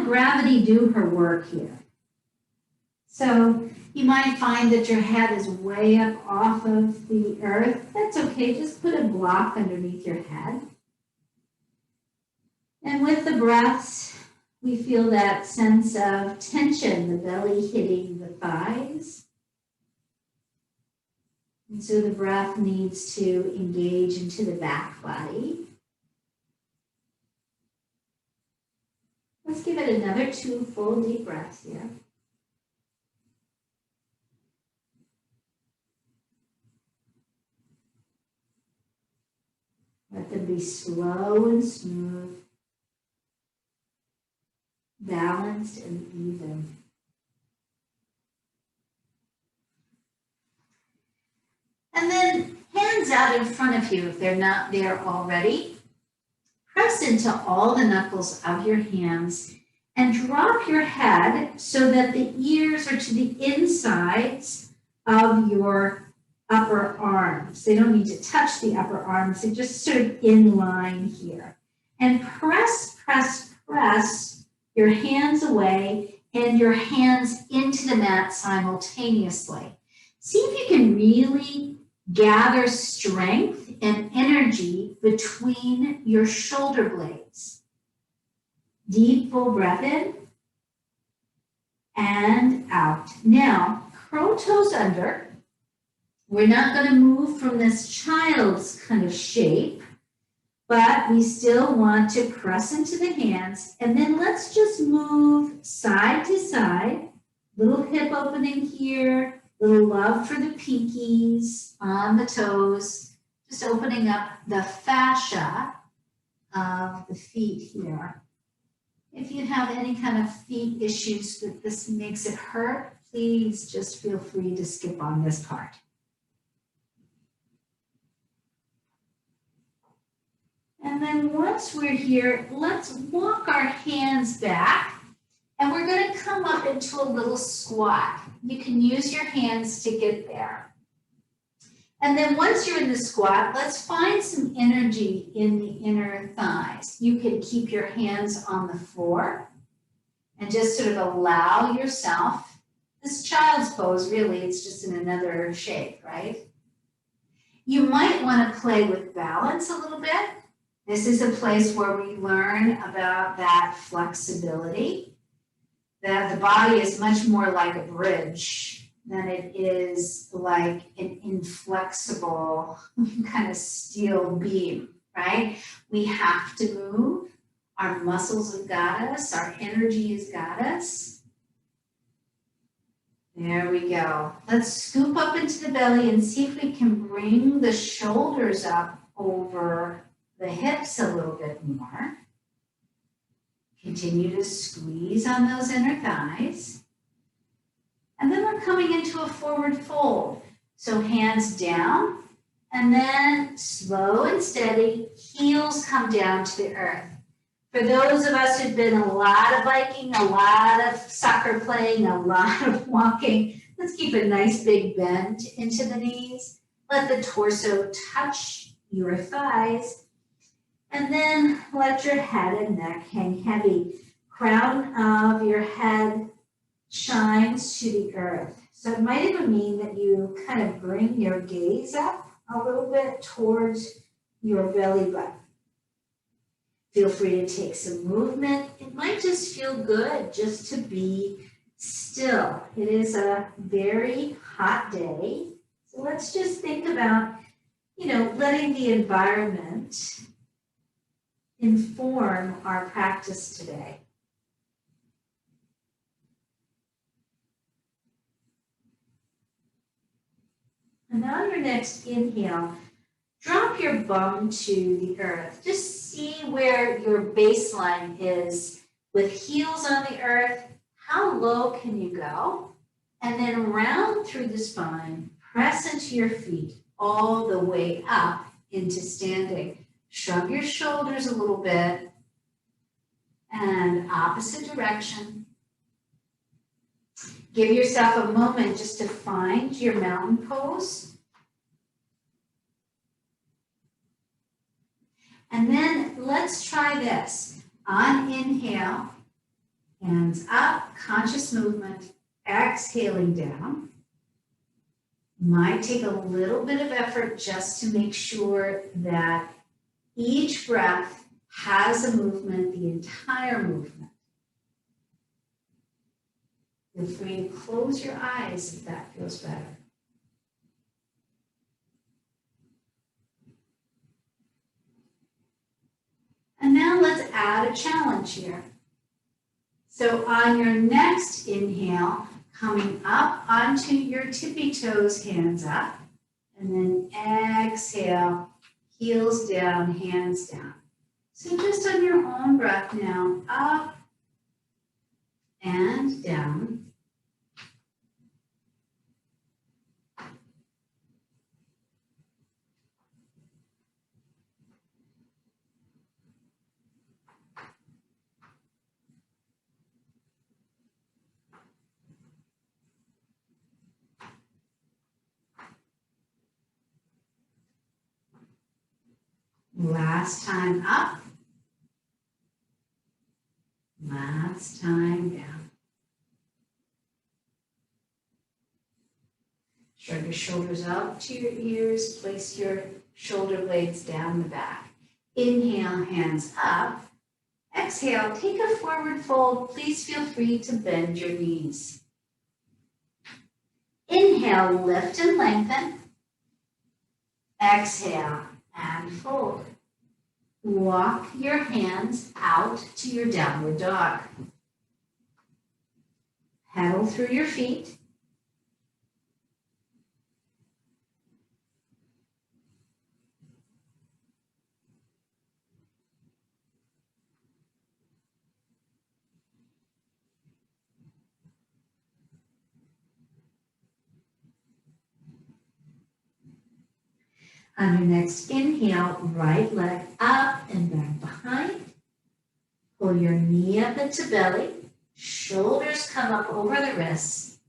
gravity do her work here. So you might find that your head is way up off of the earth. That's okay, just put a block underneath your head. And with the breaths, we feel that sense of tension, the belly hitting the thighs. And so the breath needs to engage into the back body. Let's give it another 2 full deep breaths here. Let them be slow and smooth, balanced and even. And then hands out in front of you if they're not there already. Press into all the knuckles of your hands and drop your head so that the ears are to the insides of your upper arms. They don't need to touch the upper arms. They're just sort of in line here. And press, press, press your hands away and your hands into the mat simultaneously. See if you can really gather strength and energy between your shoulder blades. Deep, full breath in and out. Now, curl toes under. We're not going to move from this child's kind of shape, but we still want to press into the hands. And then let's just move side to side. Little hip opening here. Little love for the pinkies on the toes, just opening up the fascia of the feet here. If you have any kind of feet issues that this makes it hurt, please just feel free to skip on this part. And then once we're here, let's walk our hands back. And we're going to come up into a little squat. You can use your hands to get there. And then once you're in the squat, let's find some energy in the inner thighs. You can keep your hands on the floor and just sort of allow yourself, this child's pose, really, it's just in another shape, right? You might want to play with balance a little bit. This is a place where we learn about that flexibility. That the body is much more like a bridge than it is like an inflexible kind of steel beam, right? We have to move. Our muscles have got us. Our energy has got us. There we go. Let's scoop up into the belly and see if we can bring the shoulders up over the hips a little bit more. Continue to squeeze on those inner thighs. And then we're coming into a forward fold. So hands down, and then slow and steady, heels come down to the earth. For those of us who've been a lot of biking, a lot of soccer playing, a lot of walking, let's keep a nice big bend into the knees. Let the torso touch your thighs. And then let your head and neck hang heavy. Crown of your head shines to the earth. So it might even mean that you kind of bring your gaze up a little bit towards your belly button. Feel free to take some movement. It might just feel good just to be still. It is a very hot day. So let's just think about, letting the environment inform our practice today. And on your next inhale, drop your bum to the earth. Just see where your baseline is with heels on the earth. How low can you go? And then round through the spine, press into your feet all the way up into standing. Shrug your shoulders a little bit and opposite direction. Give yourself a moment just to find your mountain pose. And then let's try this. On inhale, Hands up, conscious movement, exhaling down. Might take a little bit of effort just to make sure that each breath has a movement, the entire movement. Feel free to close your eyes if that feels better. And now let's add a challenge here. So on your next inhale, coming up onto your tippy toes, hands up, and then exhale, heels down, hands down. So just on your own breath now, up and down. Last time up. Last time down. Shrug your shoulders up to your ears. Place your shoulder blades down the back. Inhale, hands up. Exhale, take a forward fold. Please feel free to bend your knees. Inhale, lift and lengthen. Exhale, and fold. Walk your hands out to your downward dog. Pedal through your feet. On your next inhale, right leg up and back behind. Pull your knee up into belly. Shoulders come up over the wrists.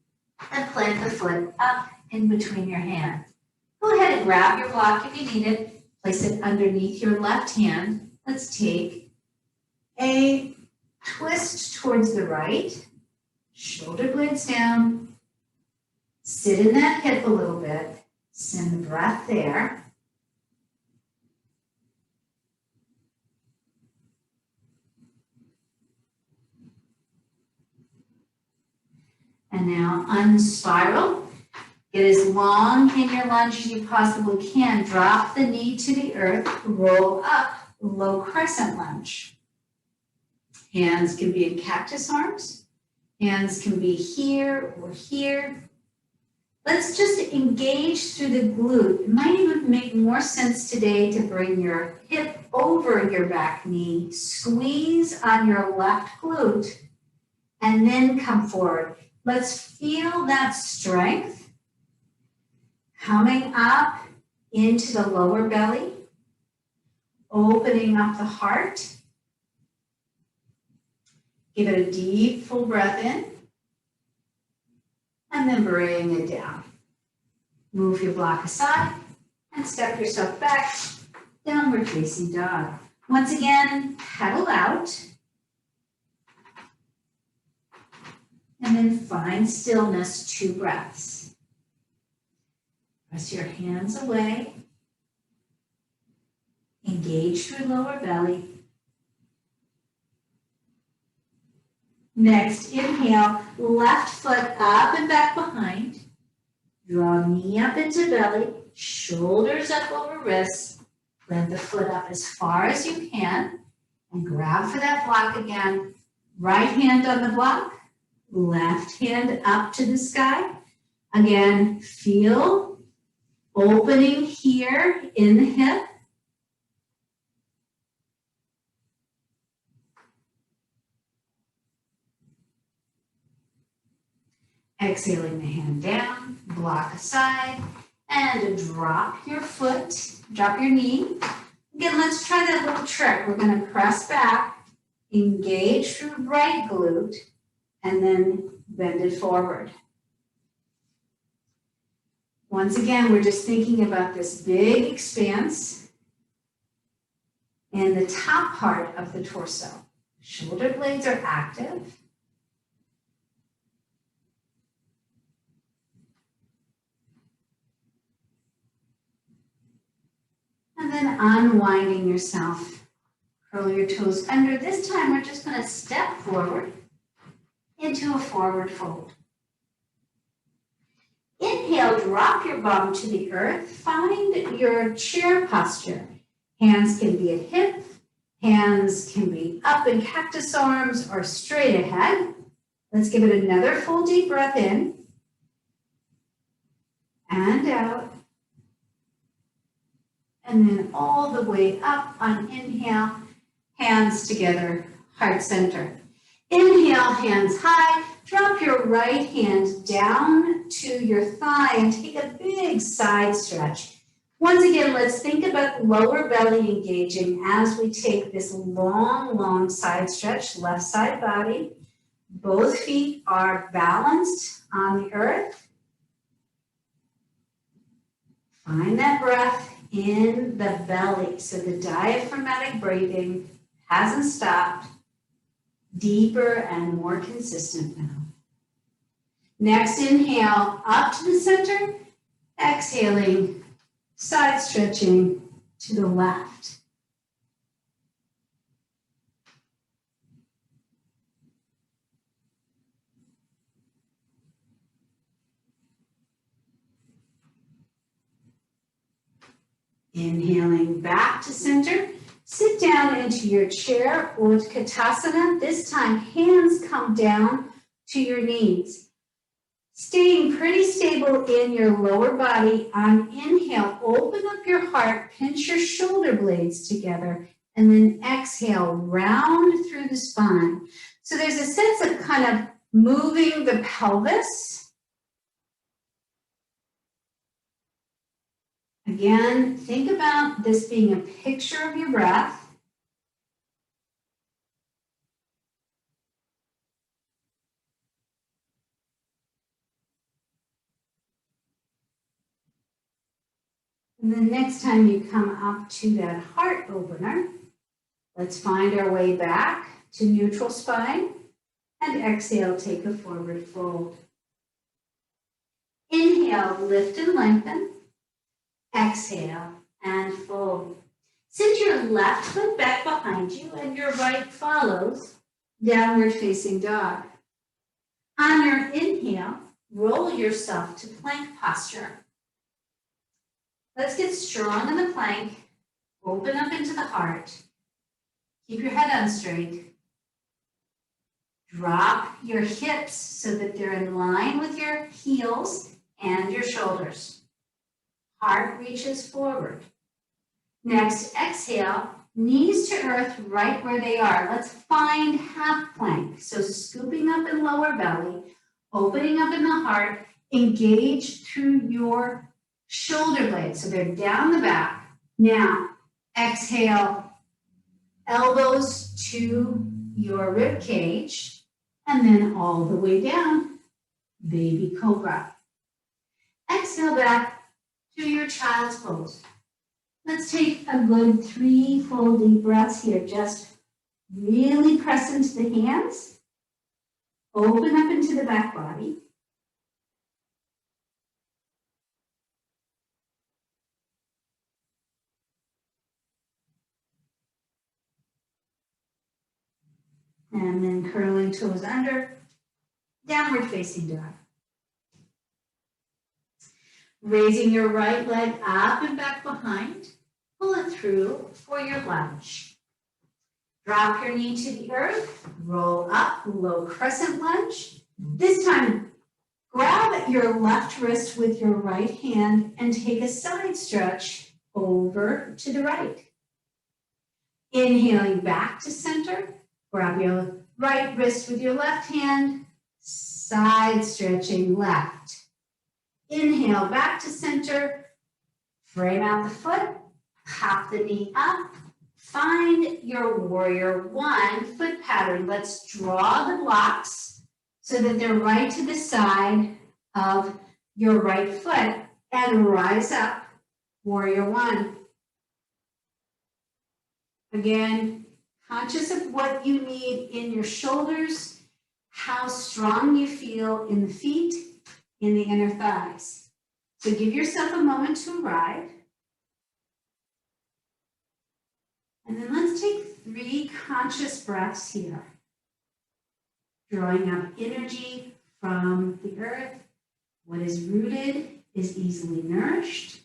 And plant the foot up in between your hands. Go ahead and grab your block if you need it. Place it underneath your left hand. Let's take a twist towards the right. Shoulder blades down. Sit in that hip a little bit. Send the breath there. And now unspiral. Get as long in your lunge as you possibly can. Drop the knee to the earth. Roll up, low crescent lunge. Hands can be in cactus arms. Hands can be here or here. Let's just engage through the glute. It might even make more sense today to bring your hip over your back knee. Squeeze on your left glute and then come forward. Let's feel that strength coming up into the lower belly, opening up the heart. Give it a deep, full breath in, and then bring it down. Move your block aside and step yourself back, downward facing dog. Once again, pedal out. And then find stillness, 2 breaths. Press your hands away. Engage through lower belly. Next, inhale, left foot up and back behind. Draw knee up into belly, shoulders up over wrists. Plant the foot up as far as you can and grab for that block again. Right hand on the block. Left hand up to the sky. Again, feel opening here in the hip. Exhaling the hand down, block aside, and drop your foot, drop your knee. Again, let's try that little trick. We're going to press back, engage through right glute, and then bend it forward. Once again, we're just thinking about this big expanse in the top part of the torso. Shoulder blades are active. unwinding yourself. Curl your toes under. This time we're just going to step forward into a forward fold. Inhale, drop your bum to the earth. Find your chair posture. Hands can be at hip. Hands can be up in cactus arms or straight ahead. Let's give it another full deep breath in and out. And then all the way up on inhale, hands together, heart center. Inhale, hands high. Drop your right hand down to your thigh and take a big side stretch. Once again, let's think about lower belly engaging as we take this long, long side stretch, left side body. Both feet are balanced on the earth. Find that breath in the belly. So the diaphragmatic breathing hasn't stopped. Deeper and more consistent now. Next, inhale up to the center. Exhaling, side stretching to the left. Inhaling back to center. Sit down into your chair, Utkatasana. This time, hands come down to your knees. Staying pretty stable in your lower body. On inhale, open up your heart, pinch your shoulder blades together, and then exhale, round through the spine. So there's a sense of kind of moving the pelvis. Again, think about this being a picture of your breath. And then next time you come up to that heart opener, let's find our way back to neutral spine and exhale, take a forward fold. Inhale, lift and lengthen. Exhale and fold. Send your left foot back behind you and your right follows, downward facing dog. On your inhale, roll yourself to plank posture. Let's get strong in the plank. Open up into the heart. Keep your head on straight. Drop your hips so that they're in line with your heels and your shoulders. Heart reaches forward. Next, exhale, knees to earth right where they are. Let's find half plank. So scooping up in lower belly, opening up in the heart, engage through your shoulder blades. So they're down the back. Now, exhale, elbows to your rib cage, and then all the way down, baby cobra. Exhale back to your child's pose. Let's take a good 3 full deep breaths here. Just really press into the hands. Open up into the back body. And then curling toes under, downward facing dog. Raising your right leg up and back behind, pull it through for your lunge. Drop your knee to the earth, roll up, low crescent lunge. This time, grab your left wrist with your right hand and take a side stretch over to the right. Inhaling back to center, grab your right wrist with your left hand, side stretching left. Inhale back to center, frame out the foot, pop the knee up, find your warrior one foot pattern. Let's draw the blocks so that they're right to the side of your right foot and rise up, warrior one. Again, conscious of what you need in your shoulders, how strong you feel in the feet, in the inner thighs. So give yourself a moment to arrive. And then let's take 3 conscious breaths here. Drawing up energy from the earth. What is rooted is easily nourished.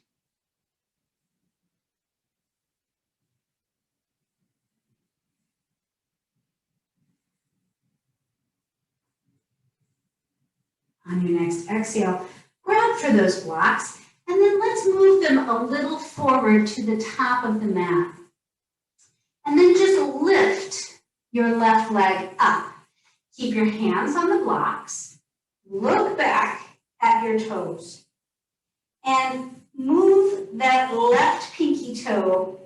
On your next exhale, grab for those blocks, and then let's move them a little forward to the top of the mat. And then just lift your left leg up. Keep your hands on the blocks. Look back at your toes. And move that left pinky toe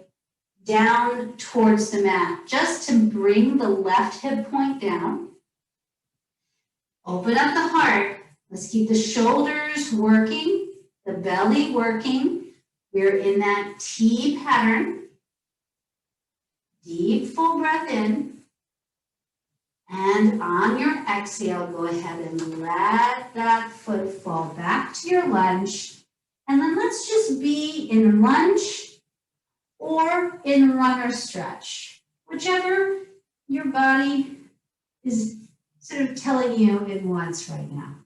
down towards the mat, just to bring the left hip point down. Open up the heart. Let's keep the shoulders working, the belly working. We're in that T pattern. Deep, full breath in. And on your exhale, go ahead and let that foot fall back to your lunge. And then let's just be in lunge or in runner stretch, whichever your body is sort of telling you it wants right now.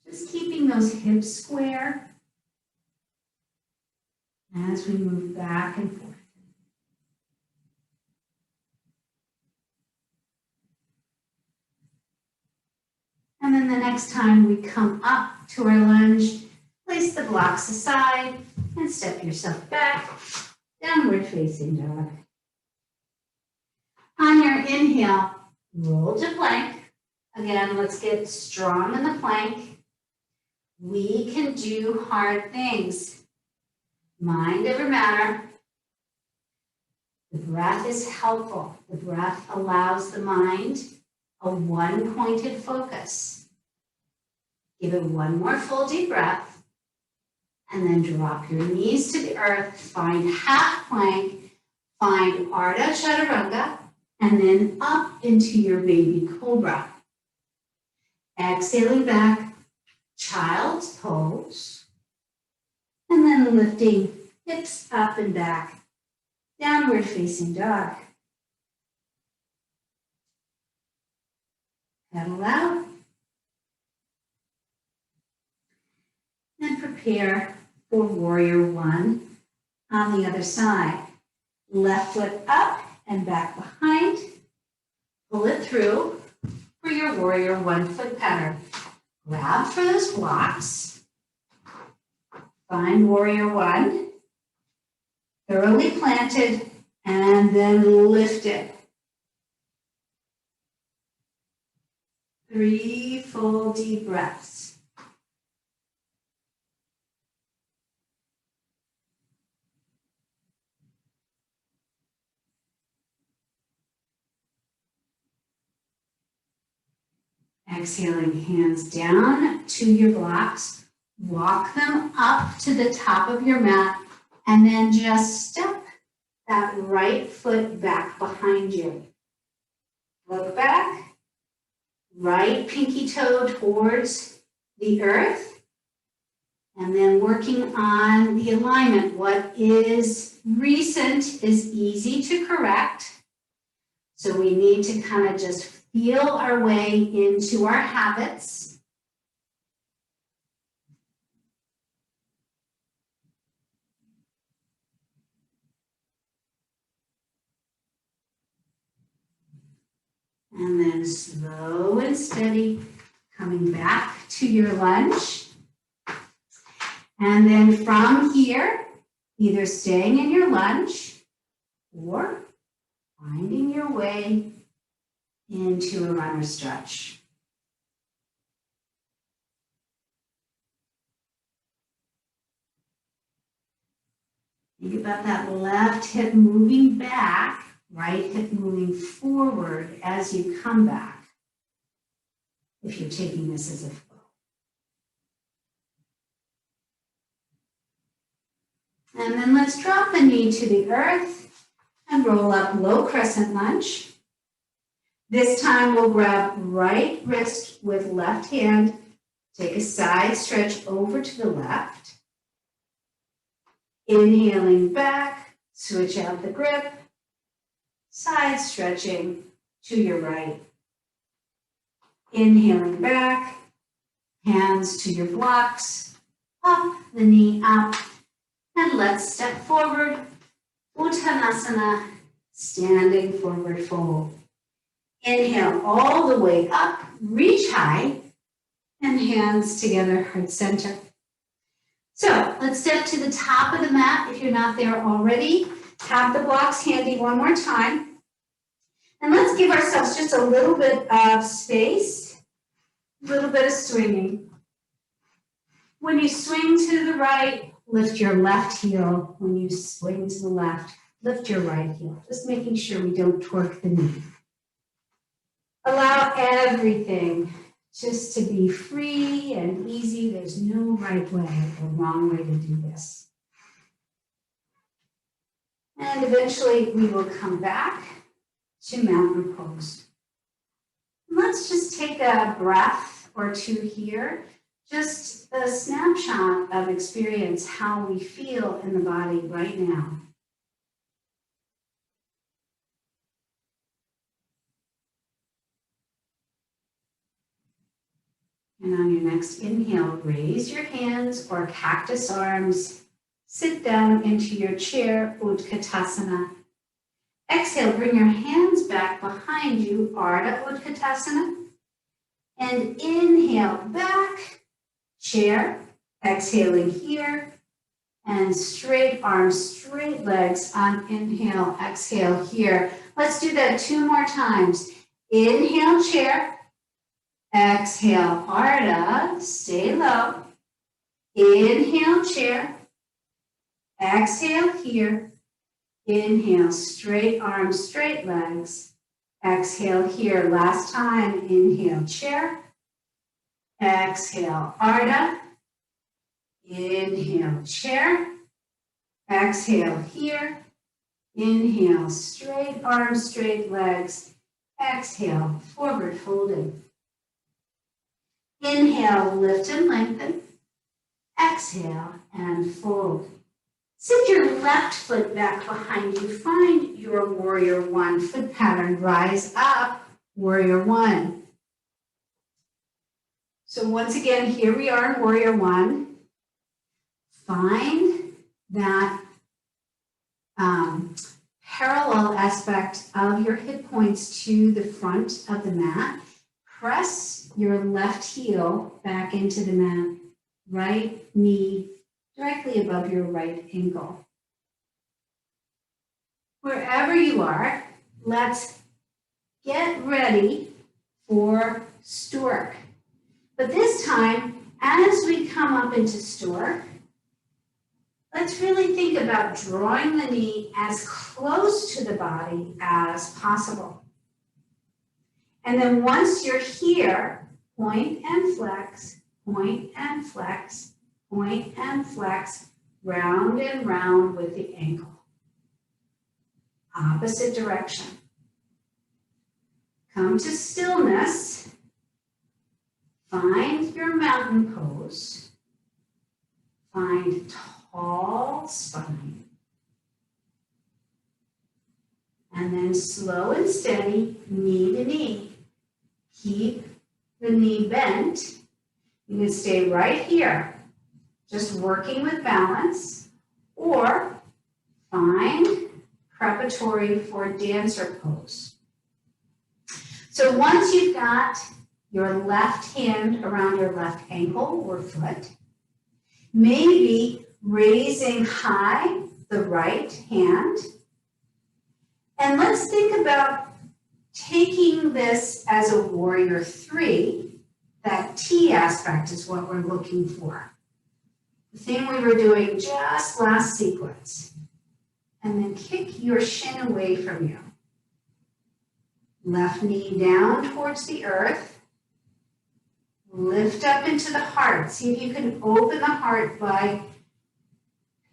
Just keeping those hips square as we move back and forth. And then the next time we come up to our lunge, place the blocks aside and step yourself back, downward facing dog. On your inhale, roll to plank. Again, let's get strong in the plank. We can do hard things. Mind over matter. The breath is helpful. The breath allows the mind a one-pointed focus. Give it one more full deep breath, and then drop your knees to the earth. Find half plank, find Ardha Chaturanga, and then up into your baby cobra. Exhaling back, child's pose, and then lifting hips up and back, downward facing dog. Pedal out. And prepare for warrior one on the other side. Left foot up and back behind. Pull it through for your warrior 1 foot pattern. Grab for those blocks. Find warrior one. Thoroughly planted, and then lift it. 3 full deep breaths. Exhaling, hands down to your blocks. Walk them up to the top of your mat, and then just step that right foot back behind you. Look back. Right pinky toe towards the earth, and then working on the alignment. What is recent is easy to correct, so we need to kind of just feel our way into our habits. And then slow and steady, coming back to your lunge. And then from here, either staying in your lunge or finding your way into a runner stretch. Think about that left hip moving back. Right hip moving forward as you come back, if you're taking this as a flow. And then let's drop the knee to the earth and roll up low crescent lunge. This time we'll grab right wrist with left hand, Take a side stretch over to the left. Inhaling back, switch out the grip. Side stretching to your right. Inhaling back, hands to your blocks, up the knee up, and let's step forward. Uttanasana, standing forward fold. Inhale all the way up, reach high, and hands together, heart center. So let's step to the top of the mat if you're not there already. Have the blocks handy one more time. And let's give ourselves just a little bit of space, a little bit of swinging. When you swing to the right, lift your left heel. When you swing to the left, lift your right heel. Just making sure we don't torque the knee. Allow everything just to be free and easy. There's no right way or wrong way to do this. And eventually we will come back to mountain pose. Let's just take a breath or two here. Just a snapshot of experience, how we feel in the body right now. And on your next inhale, raise your hands or cactus arms. Sit down into your chair, Utkatasana. Exhale, bring your hands back behind you, Ardha Utkatasana. And inhale back, chair. Exhaling here. And straight arms, straight legs on inhale, exhale here. Let's do that 2 more times. Inhale, chair. Exhale, Ardha, stay low. Inhale, chair. Exhale here. Inhale, straight arms, straight legs. Exhale here. Last time, inhale, chair. Exhale, Ardha. Inhale, chair. Exhale here. Inhale, straight arms, straight legs. Exhale, forward folding. Inhale, lift and lengthen. Exhale and fold. Sit your left foot back behind you. Find your warrior one foot pattern. Rise up, warrior one. So once again, here we are in warrior one. Find that parallel aspect of your hip points to the front of the mat. Press your left heel back into the mat, right knee directly above your right ankle. Wherever you are, let's get ready for stork. But this time, as we come up into stork, let's really think about drawing the knee as close to the body as possible. And then once you're here, point and flex, point and flex, point and flex, round and round with the ankle. Opposite direction. Come to stillness. Find your mountain pose. Find tall spine. And then slow and steady, knee to knee. Keep the knee bent. You can stay right here, just working with balance, or find preparatory for dancer pose. So once you've got your left hand around your left ankle or foot, maybe raising high the right hand. And let's think about taking this as a warrior three. That T aspect is what we're looking for. The thing we were doing just last sequence. And then kick your shin away from you. Left knee down towards the earth. Lift up into the heart. See if you can open the heart by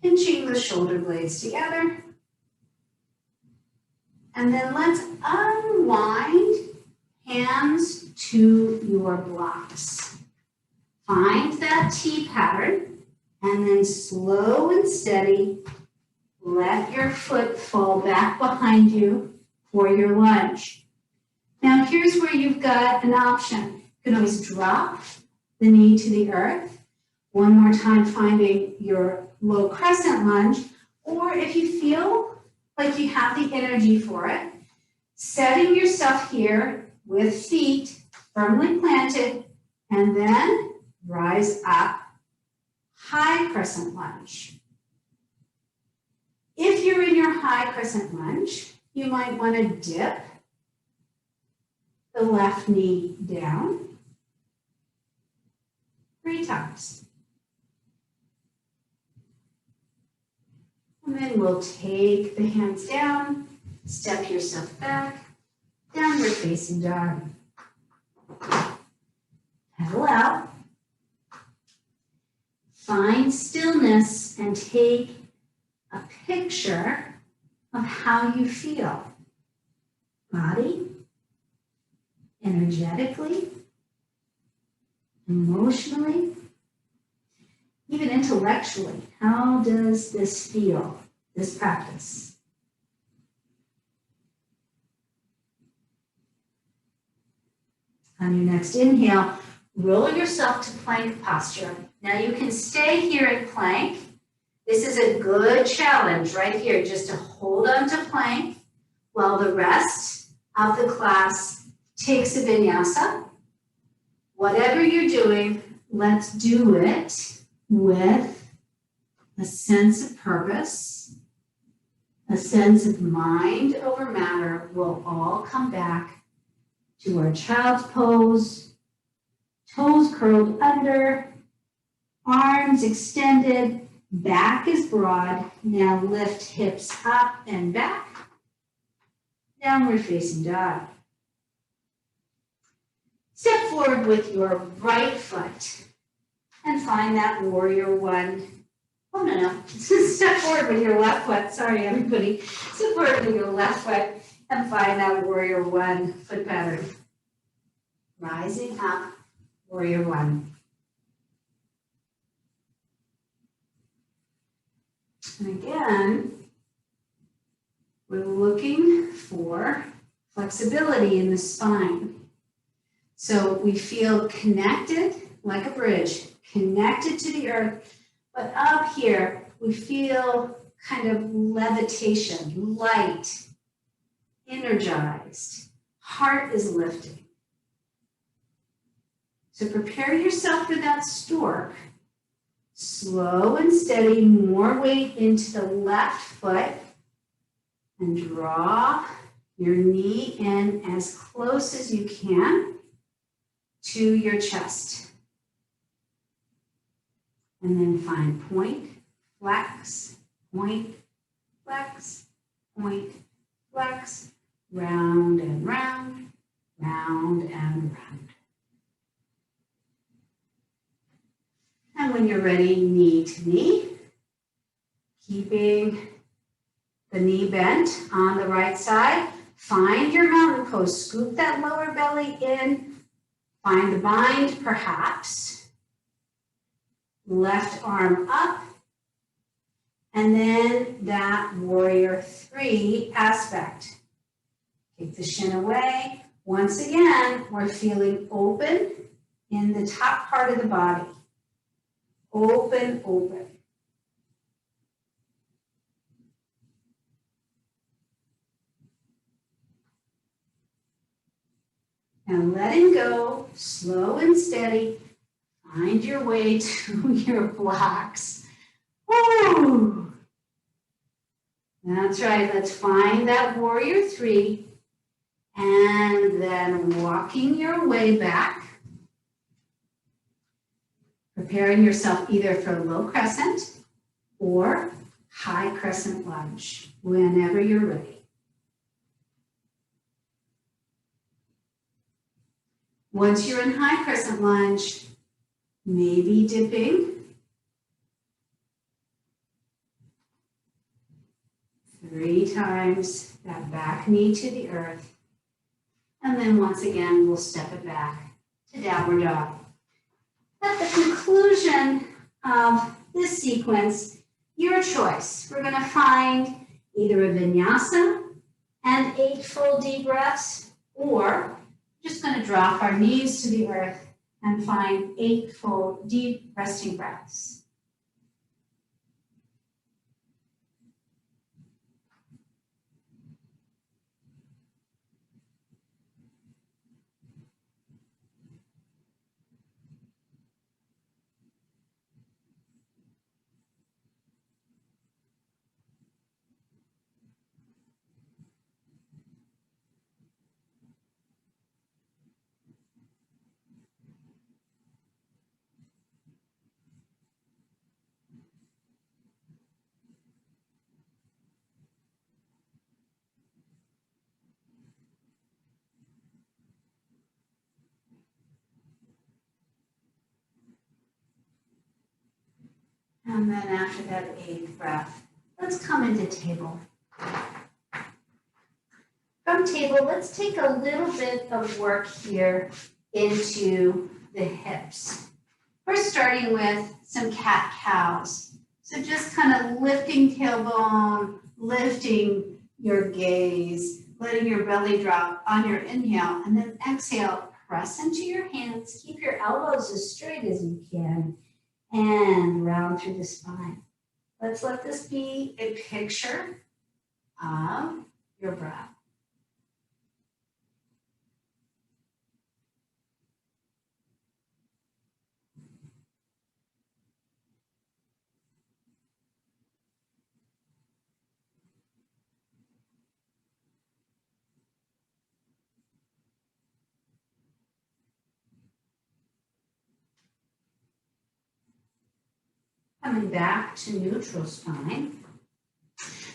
pinching the shoulder blades together. And then let's unwind, hands to your blocks. Find that T pattern and then slow and steady, let your foot fall back behind you for your lunge. Now here's where you've got an option. You can always drop the knee to the earth. One more time, finding your low crescent lunge, or if you feel like you have the energy for it, setting yourself here with feet firmly planted, and then rise up, high crescent lunge. If you're in your high crescent lunge, you might want to dip the left knee down 3 times. And then we'll take the hands down, step yourself back, downward facing dog. Pedal out. Find stillness and take a picture of how you feel. Body, energetically, emotionally, even intellectually. How does this feel, this practice? On your next inhale, roll yourself to plank posture. Now you can stay here in plank. This is a good challenge right here, just to hold on to plank while the rest of the class takes a vinyasa. Whatever you're doing, let's do it with a sense of purpose, a sense of mind over matter. We'll all come back to our child's pose, toes curled under, arms extended, back is broad. Now lift hips up and back, downward facing dog. Step forward with your right foot and find that warrior 1. Oh, no. Step forward with your left foot. Sorry, everybody. Step forward with your left foot and find that warrior 1 foot pattern. Rising up, warrior 1. And again, we're looking for flexibility in the spine. So we feel connected like a bridge, connected to the earth, but up here we feel kind of levitation, light, energized, heart is lifting. So prepare yourself for that stork. Slow and steady, more weight into the left foot, and draw your knee in as close as you can to your chest. And then find point, flex, point, flex, point, flex, round and round, round and round. And when you're ready, knee to knee, keeping the knee bent on the right side. Find your mountain pose, scoop that lower belly in, find the bind perhaps, left arm up, and then that warrior 3 aspect. Kick the shin away. Once again, we're feeling open in the top part of the body. Open, open. And letting go, slow and steady. Find your way to your blocks. Woo! That's right, let's find that warrior 3. And then walking your way back. Preparing yourself either for low crescent or high crescent lunge, whenever you're ready. Once you're in high crescent lunge, maybe dipping. 3 times, that back knee to the earth. And then once again, we'll step it back to downward dog. At the conclusion of this sequence, your choice. We're going to find either a vinyasa and 8 full deep breaths, or just going to drop our knees to the earth and find 8 full deep resting breaths. And then after that 8th breath, let's come into table. From table, let's take a little bit of work here into the hips. We're starting with some cat-cows. So just kind of lifting tailbone, lifting your gaze, letting your belly drop on your inhale, and then exhale, press into your hands, keep your elbows as straight as you can, and round through the spine. Let's let this be a picture of your breath. Coming back to neutral spine,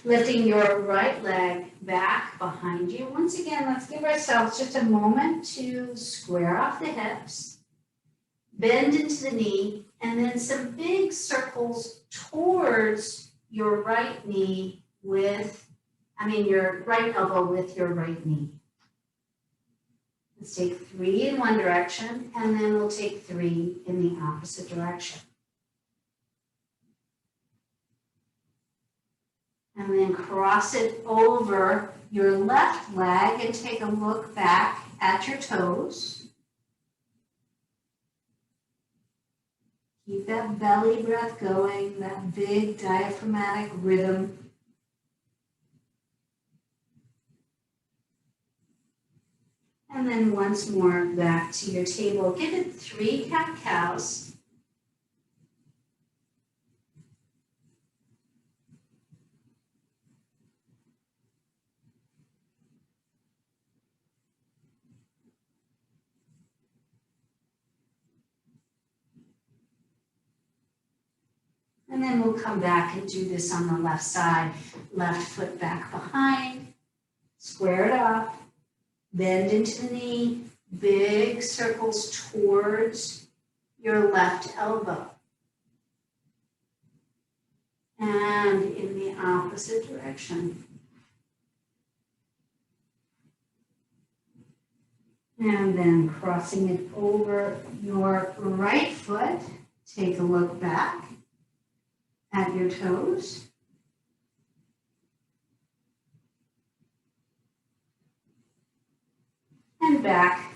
lifting your right leg back behind you. Once again, let's give ourselves just a moment to square off the hips, bend into the knee, and then some big circles towards your right knee your right elbow with your right knee. Let's take 3 in one direction, and then we'll take 3 in the opposite direction. And then cross it over your left leg and take a look back at your toes. Keep that belly breath going, that big diaphragmatic rhythm. And then once more back to your table. Give it 3 cat-cows. And then we'll come back and do this on the left side. Left foot back behind, square it up, bend into the knee, big circles towards your left elbow. And in the opposite direction. And then crossing it over your right foot, take a look back at your toes. And back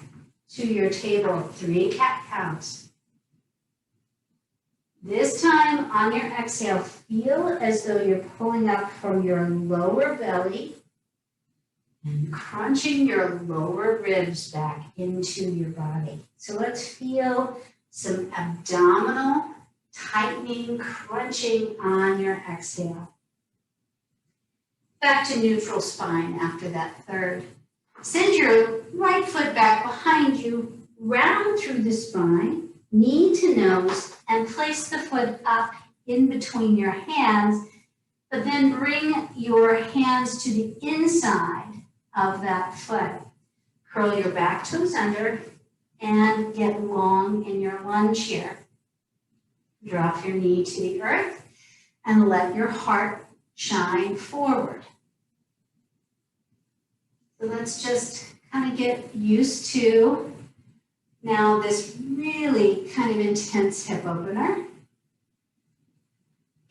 to your table, 3 cat-cows. This time on your exhale, feel as though you're pulling up from your lower belly and crunching your lower ribs back into your body. So let's feel some abdominal tightening, crunching on your exhale. Back to neutral spine after that 3rd. Send your right foot back behind you, round through the spine, knee to nose, and place the foot up in between your hands, but then bring your hands to the inside of that foot. Curl your back toes under and get long in your lunge here. Drop your knee to the earth and let your heart shine forward. So let's just kind of get used to Now this really kind of intense hip opener.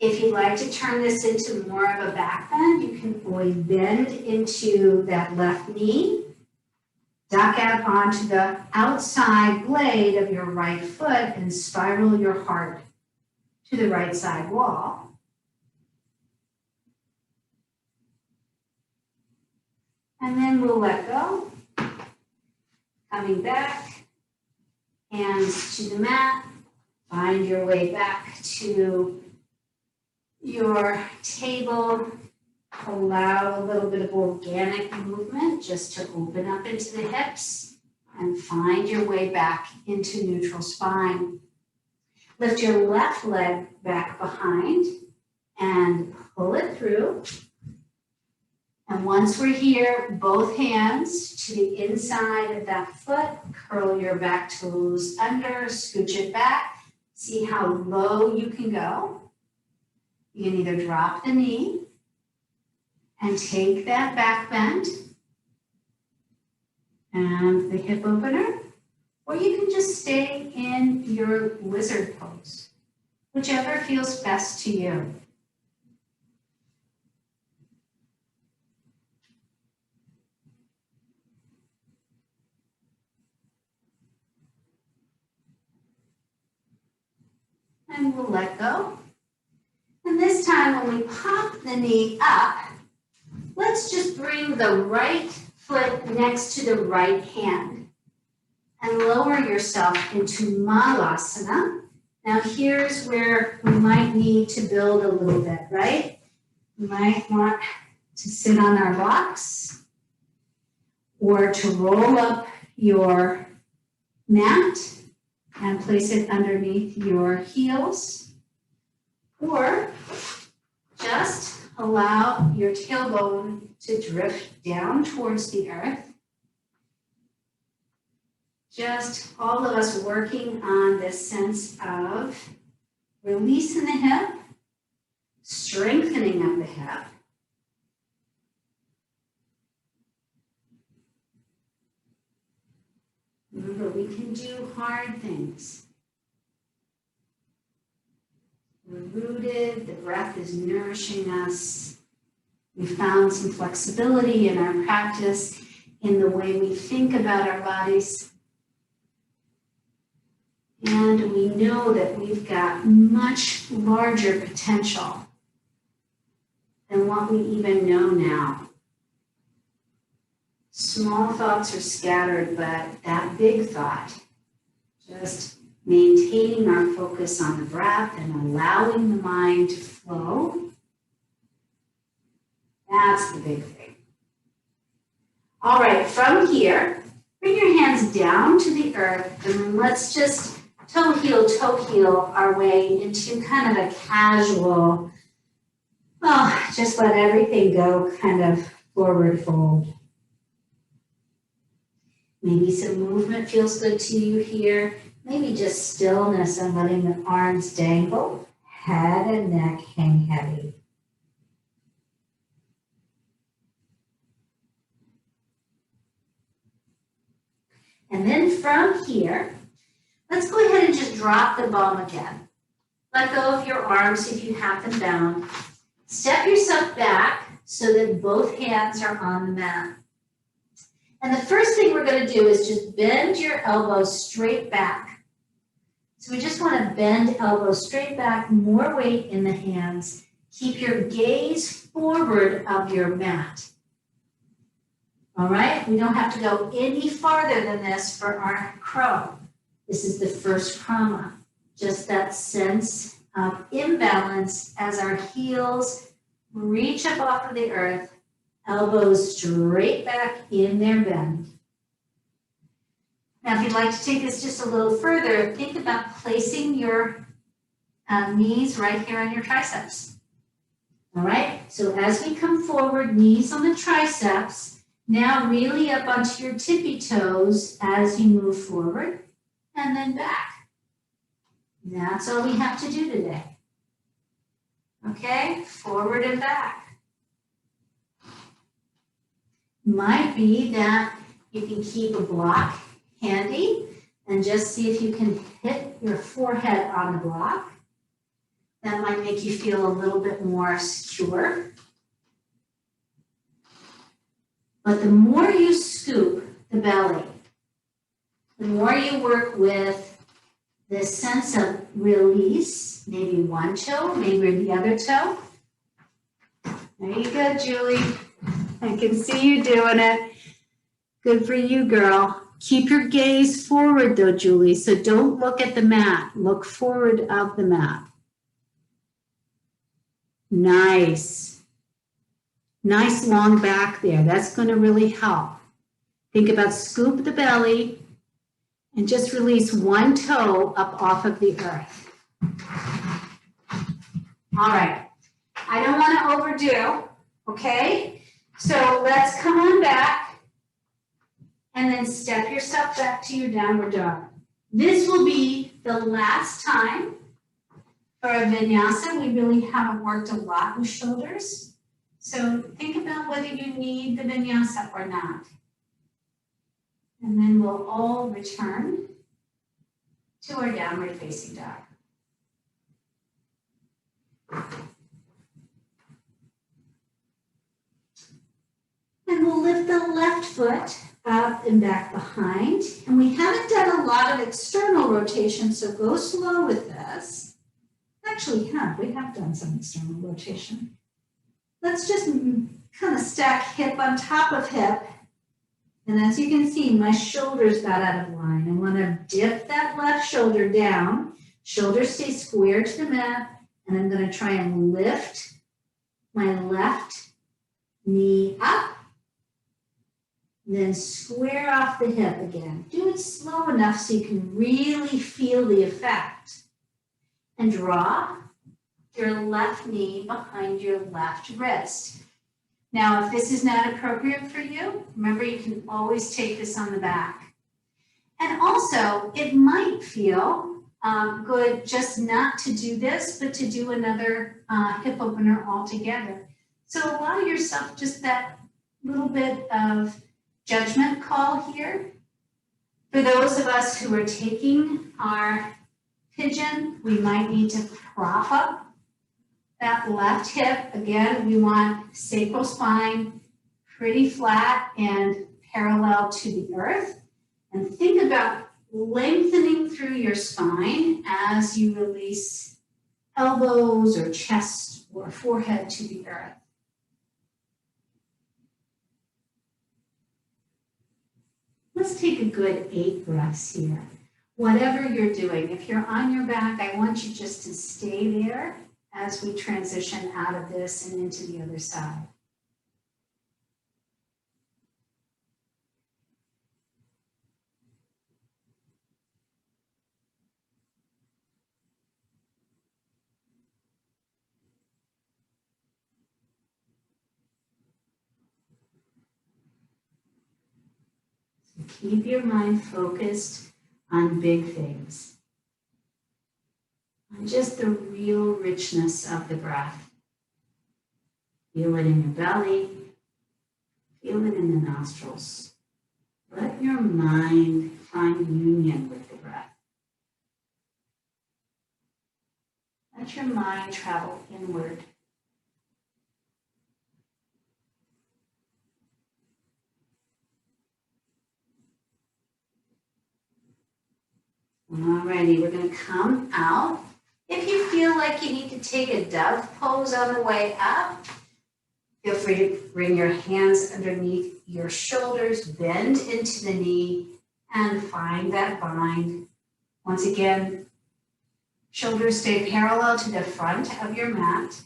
If you'd like to turn this into more of a back bend, you can always bend into that left knee, duck out onto the outside blade of your right foot and spiral your heart to the right side wall. And then we'll let go. Coming back, hands to the mat. Find your way back to your table. Allow a little bit of organic movement just to open up into the hips and find your way back into neutral spine. Lift your left leg back behind and pull it through. And once we're here, both hands to the inside of that foot, curl your back toes under, scooch it back. See how low you can go. You can either drop the knee and take that back bend and the hip opener, or you can just stay in your lizard pose, whichever feels best to you. And we'll let go. And this time when we pop the knee up, let's just bring the right foot next to the right hand and lower yourself into Malasana. Now here's where we might need to build a little bit, right? We might want to sit on our blocks or to roll up your mat and place it underneath your heels, or just allow your tailbone to drift down towards the earth. Just all of us working on this sense of releasing the hip, strengthening of the hip. Remember, we can do hard things. We're rooted, the breath is nourishing us. We found some flexibility in our practice, in the way we think about our bodies. And we know that we've got much larger potential than what we even know now. Small thoughts are scattered, but that big thought, just maintaining our focus on the breath and allowing the mind to flow, that's the big thing. All right, from here, bring your hands down to the earth, and then let's just toe heel our way into kind of a casual, just let everything go, kind of forward fold. Maybe some movement feels good to you here. Maybe just stillness and letting the arms dangle, head and neck hang heavy. And then from here, let's go ahead and just drop the bum again. Let go of your arms if you have them down. Step yourself back so that both hands are on the mat. And the first thing we're going to do is just bend your elbows straight back. So we just want to bend elbows straight back, more weight in the hands. Keep your gaze forward of your mat. All right, we don't have to go any farther than this for our crow. This is the first krama. Just that sense of imbalance as our heels reach up off of the earth. Elbows straight back in their bend. Now, if you'd like to take this just a little further, think about placing your knees right here on your triceps. All right, so as we come forward, knees on the triceps, now really up onto your tippy toes as you move forward and then back. And that's all we have to do today. Okay, forward and back. Might be that you can keep a block handy and just see if you can hit your forehead on the block. That might make you feel a little bit more secure. But the more you scoop the belly, the more you work with this sense of release, maybe one toe, maybe the other toe. There you go, Julie. I can see you doing it. Good for you, girl. Keep your gaze forward though, Julie, so don't look at the mat. Look forward of the mat. Nice. Nice long back there. That's going to really help. Think about scoop the belly and just release one toe up off of the earth. All right. I don't want to overdo, okay? So let's come on back and then step yourself back to your downward dog. This will be the last time for a vinyasa. We really haven't worked a lot with shoulders. So think about whether you need the vinyasa or not. And then we'll all return to our downward facing dog. And we'll lift the left foot up and back behind. And we haven't done a lot of external rotation, so go slow with this. Actually, we have done some external rotation. Let's just kind of stack hip on top of hip. And as you can see, my shoulders got out of line. I want to dip that left shoulder down. Shoulders stay square to the mat. And I'm going to try and lift my left knee up. Then square off the hip again. Do it slow enough so you can really feel the effect. And draw your left knee behind your left wrist. Now, if this is not appropriate for you, remember you can always take this on the back. And also, it might feel good just not to do this, but to do another hip opener altogether. So allow yourself just that little bit of judgment call here. For those of us who are taking our pigeon, we might need to prop up that left hip. Again, we want sacral spine pretty flat and parallel to the earth. And think about lengthening through your spine as you release elbows or chest or forehead to the earth. Let's take a good 8 breaths here. Whatever you're doing, if you're on your back, I want you just to stay there as we transition out of this and into the other side. So keep your mind focused on big things. And just the real richness of the breath. Feel it in your belly. Feel it in the nostrils. Let your mind find union with the breath. Let your mind travel inward. Alrighty, we're going to come out. If you feel like you need to take a dove pose on the way up, feel free to bring your hands underneath your shoulders, bend into the knee, and find that bind. Once again, shoulders stay parallel to the front of your mat.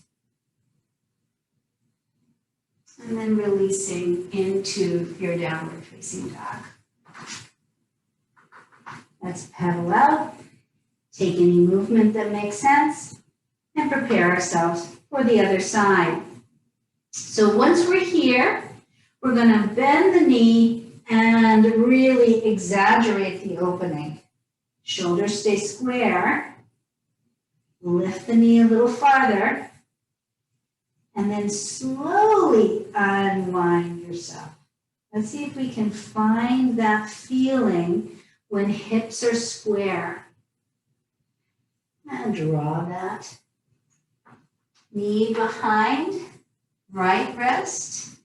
And then releasing into your downward facing dog. Let's pedal out, take any movement that makes sense, and prepare ourselves for the other side. So once we're here, we're going to bend the knee and really exaggerate the opening. Shoulders stay square. Lift the knee a little farther. And then slowly unwind yourself. Let's see if we can find that feeling when hips are square. And draw that. Knee behind, right wrist.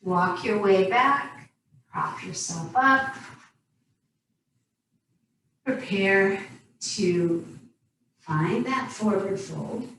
Walk your way back, prop yourself up. Prepare to find that forward fold.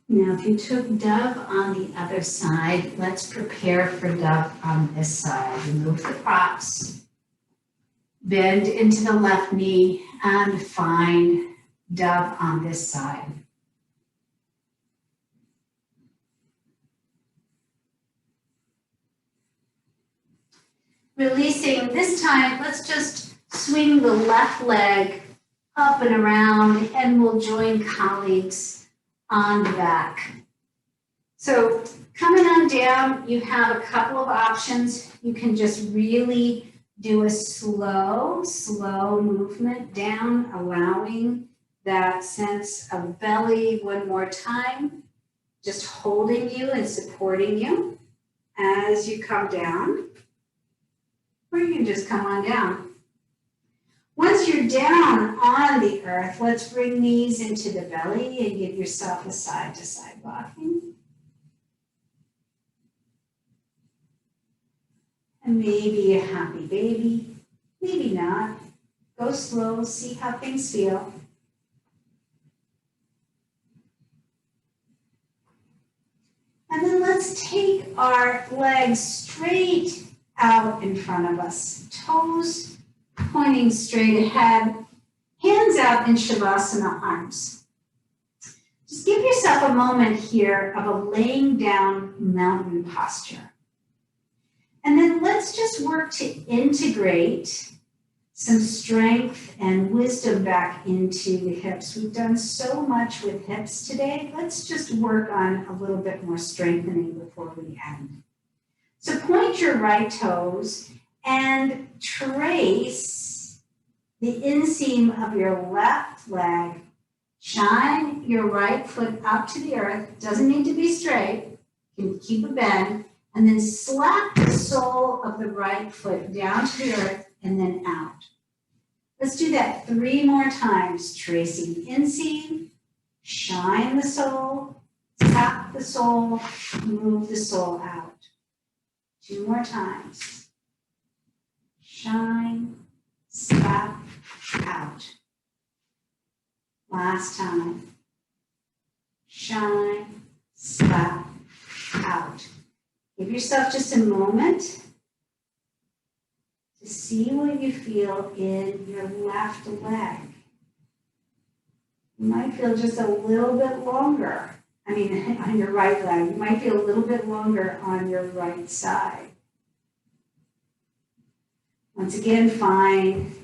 Now, if you took dove on the other side, let's prepare for dove on this side. Remove the props, bend into the left knee, and find dove on this side. Releasing, this time, let's just swing the left leg up and around, and we'll join colleagues on the back. So coming on down, you have a couple of options. You can just really do a slow movement down, allowing that sense of belly one more time, just holding you and supporting you as you come down. Or you can just come on down. Once you're down on the earth, let's bring knees into the belly and give yourself a side-to-side rocking. And maybe a happy baby, maybe not. Go slow, see how things feel. And then let's take our legs straight out in front of us, toes pointing straight ahead, hands out in Shavasana arms. Just give yourself a moment here of a laying down mountain posture. And then let's just work to integrate some strength and wisdom back into the hips. We've done so much with hips today. Let's just work on a little bit more strengthening before we end. So point your right toes and trace the inseam of your left leg. Shine your right foot up to the earth. Doesn't need to be straight. You can keep a bend. And then slap the sole of the right foot down to the earth and then out. Let's do that 3 more times. Tracing the inseam, shine the sole, tap the sole, move the sole out. 2 more times. Shine, slap, out. Last time. Shine, slap, out. Give yourself just a moment to see what you feel in your left leg. You might feel just a little bit longer. On your right leg. You might feel a little bit longer on your right side. Once again, find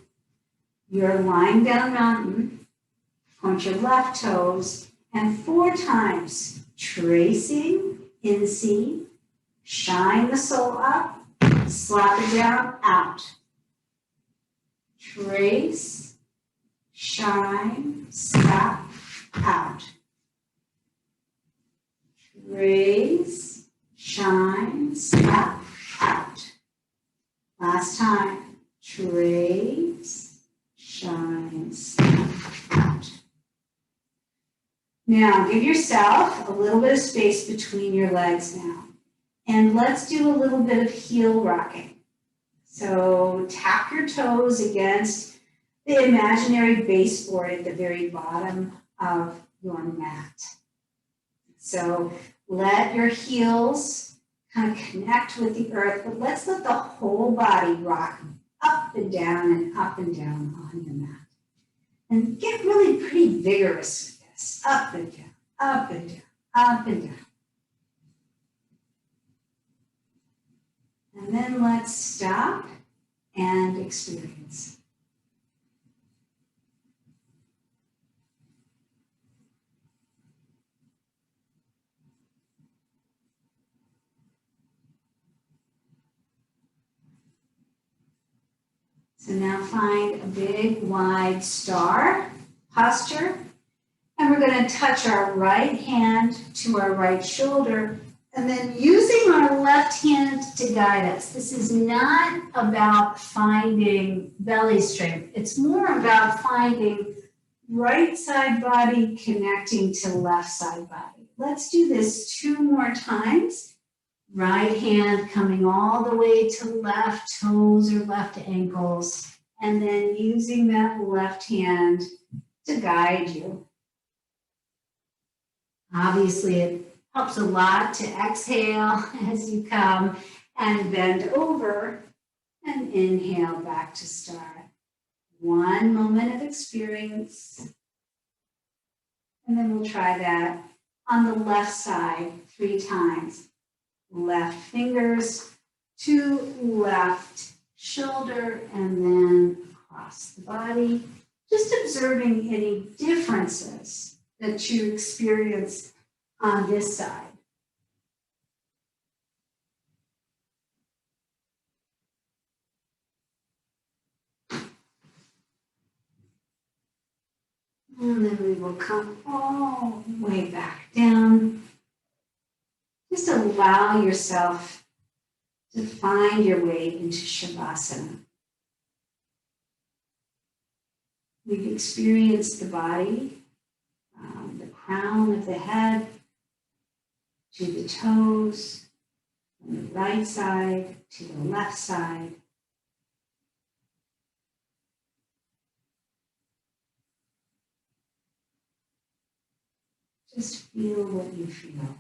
your lying down mountain. Point your left toes, and 4 times, tracing, inseam, shine the sole up, slap it down, out. Trace, shine, slap, out. Trace, shine, slap, out. Last time. Trace, shine, slap, out. Now, give yourself a little bit of space between your legs now. And let's do a little bit of heel rocking. So tap your toes against the imaginary baseboard at the very bottom of your mat. So let your heels kind of connect with the earth, but let's let the whole body rock up and down on your mat. And get really pretty vigorous with this, up and down, up and down, up and down. And then let's stop and experience. So now find a big, wide star posture. And we're going to touch our right hand to our right shoulder. And then using our left hand to guide us. This is not about finding belly strength. It's more about finding right side body connecting to left side body. Let's do this 2 more times. Right hand coming all the way to left toes or left ankles, and then using that left hand to guide you. Obviously, it helps a lot to exhale as you come and bend over and inhale back to start. 1 moment of experience. And then we'll try that on the left side 3 times. Left fingers to left shoulder and then across the body. Just observing any differences that you experience on this side. And then we will come all the way back down. Just allow yourself to find your way into Shavasana. We've experienced the body, the crown of the head to the toes, from the right side to the left side. Just feel what you feel.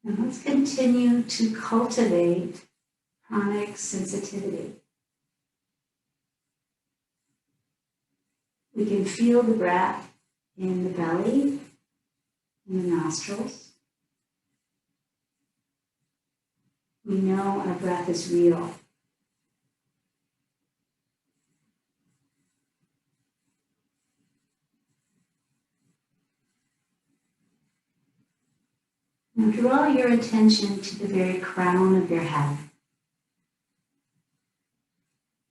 And let's continue to cultivate chronic sensitivity. We can feel the breath in the belly, in the nostrils. We know our breath is real. Now draw your attention to the very crown of your head.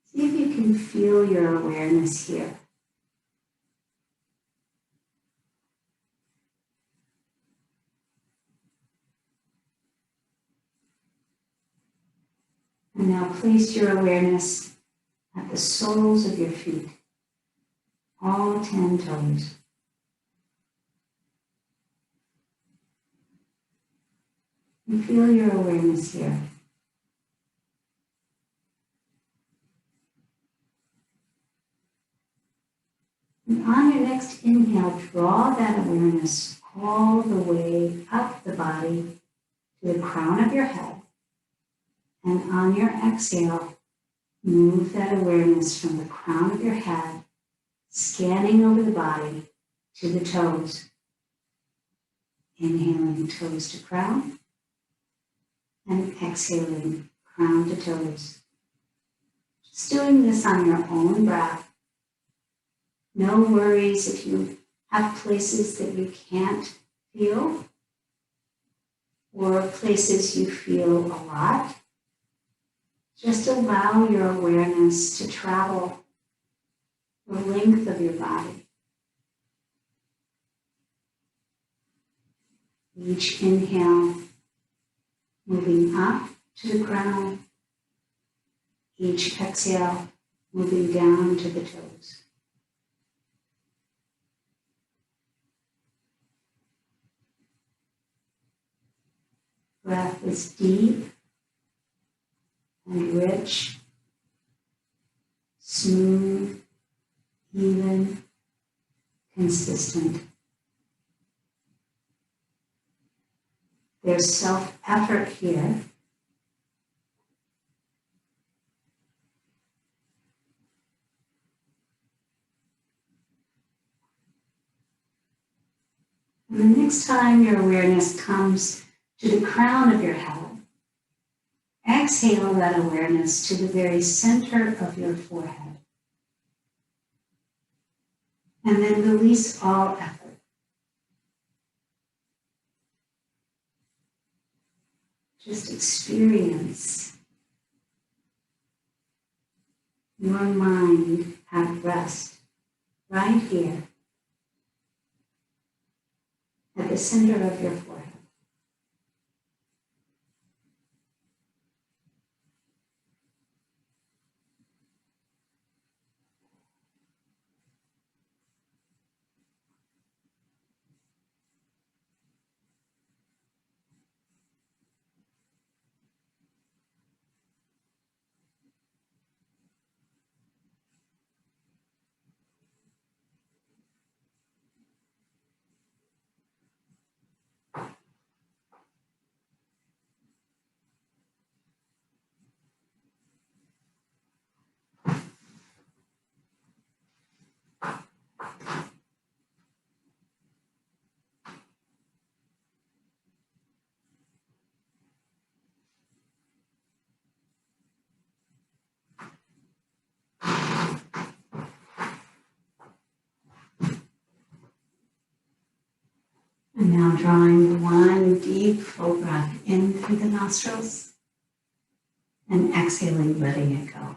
See if you can feel your awareness here. And now place your awareness at the soles of your feet, all 10 toes. And feel your awareness here. And on your next inhale, draw that awareness all the way up the body to the crown of your head. And on your exhale, move that awareness from the crown of your head, scanning over the body to the toes. Inhaling toes to crown. And exhaling, crown to toes. Just doing this on your own breath. No worries if you have places that you can't feel or places you feel a lot. Just allow your awareness to travel the length of your body. Each inhale, moving up to the crown. Each exhale, moving down to the toes. breath is deep and rich, smooth, even, consistent. There's self-effort here. And the next time your awareness comes to the crown of your head, exhale that awareness to the very center of your forehead. And then release all effort. Just experience your mind at rest right here at the center of your forehead. And now drawing one deep full breath in through the nostrils and exhaling, letting it go.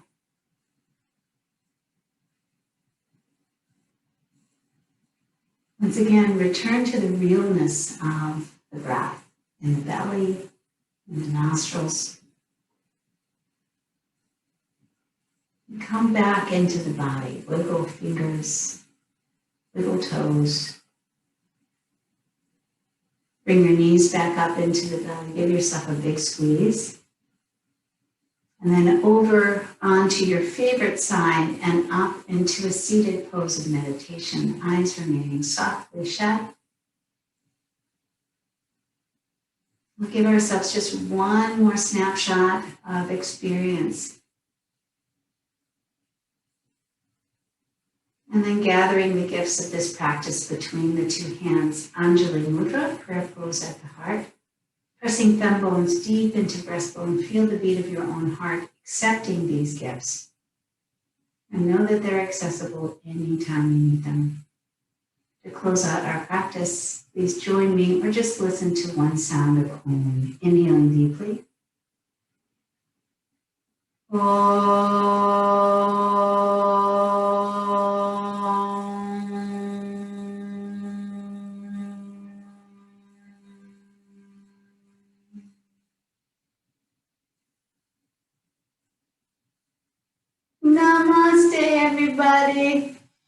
Once again, return to the realness of the breath in the belly, in the nostrils. And come back into the body. Wiggle fingers, wiggle toes. Bring your knees back up into the belly. Give yourself a big squeeze. And then over onto your favorite side and up into a seated pose of meditation. Eyes remaining softly shut. We'll give ourselves just one more snapshot of experience. And then gathering the gifts of this practice between the two hands. Anjali Mudra, prayer pose at the heart. Pressing thumb bones deep into breastbone. Feel the beat of your own heart, accepting these gifts. And know that they're accessible anytime you need them. To close out our practice, please join me or just listen to one sound of Om. Inhaling deeply. Namaste, everybody.